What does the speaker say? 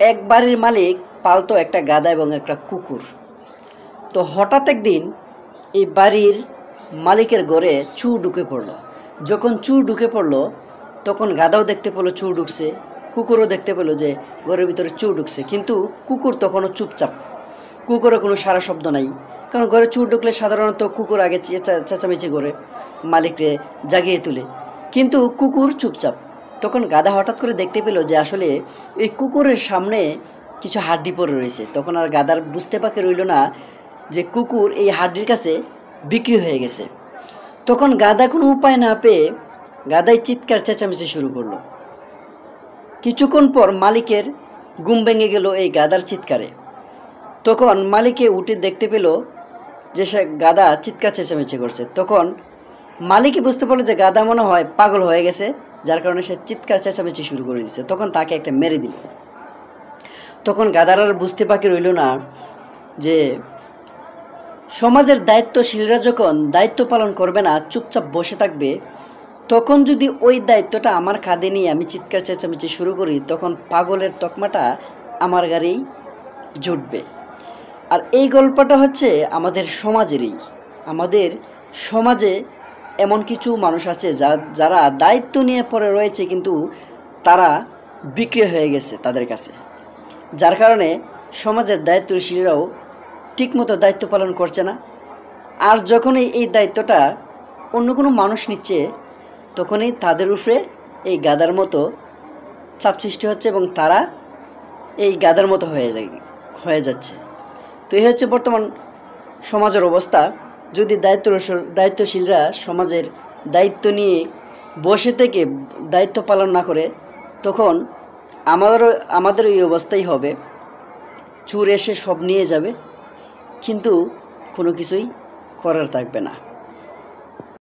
এক বাড়ির মালিক পালতো একটা গাধা এবং একটা কুকুর। তো হঠাৎ একদিন এই বাড়ির মালিকের ঘরে চোর ঢুকে পড়লো। যখন চোর ঢুকে পড়লো তখন গাধাও দেখতে পেলো চোর ঢুকছে, কুকুরও দেখতে পেলো যে ঘরের ভিতরে চোর ঢুকছে, কিন্তু কুকুর তখনও চুপচাপ। কুকুরের কোনো সারা শব্দ নাই, কারণ ঘরে চোর ঢুকলে সাধারণত কুকুর আগে চেঁচামেচি করে মালিকরে জাগিয়ে তুলে, কিন্তু কুকুর চুপচাপ। তখন গাধা হঠাৎ করে দেখতে পেল যে আসলে এই কুকুরের সামনে কিছু হাড্ডি পড়ে রয়েছে। তখন আর গাধার বুঝতে বাকি রইল না যে কুকুর এই হাড্ডির কাছে বিক্রি হয়ে গেছে। তখন গাধা কোনো উপায় না পেয়ে গাধাই চিৎকার চেঁচামেচি শুরু করলো। কিছুক্ষণ পর মালিকের ঘুম ভেঙে গেল এই গাধার চিৎকারে। তখন মালিকে উঠে দেখতে পেল যে সে গাধা চিৎকার চেঁচামেচি করছে। তখন মালিকই বুঝতে পারলো যে গাধা মনে হয় পাগল হয়ে গেছে, যার কারণে সে চিৎকার চেঁচামেচি শুরু করে দিচ্ছে। তখন তাকে একটা মেরে দিল। তখন গাধার আর বুঝতে বাকি রইল না যে সমাজের দায়িত্বশীলরা যখন দায়িত্ব পালন করবে না, চুপচাপ বসে থাকবে, তখন যদি ওই দায়িত্বটা আমার কাঁধে নিয়ে আমি চিৎকার চেঁচামেচি শুরু করি, তখন পাগলের তকমাটা আমার গাড়িই জুটবে। আর এই গল্পটা হচ্ছে আমাদের সমাজেরই। আমাদের সমাজে এমন কিছু মানুষ আছে যারা দায়িত্ব নিয়ে পড়ে রয়েছে, কিন্তু তারা বিক্রি হয়ে গেছে তাদের কাছে, যার কারণে সমাজের দায়িত্বশীলরাও ঠিকমতো দায়িত্ব পালন করছে না। আর যখনই এই দায়িত্বটা অন্য কোনো মানুষ নিচ্ছে, তখনই তাদের উপরে এই গাধার মতো চাপ সৃষ্টি হচ্ছে এবং তারা এই গাধার মতো হয়ে যাচ্ছে। তো এই হচ্ছে বর্তমান সমাজের অবস্থা। যদি দায়িত্বশীলরা সমাজের দায়িত্ব নিয়ে বসে থেকে দায়িত্ব পালন না করে, তখন আমাদের এই অবস্থাই হবে। চোর এসে সব নিয়ে যাবে, কিন্তু কোনো কিছুই করার থাকবে না।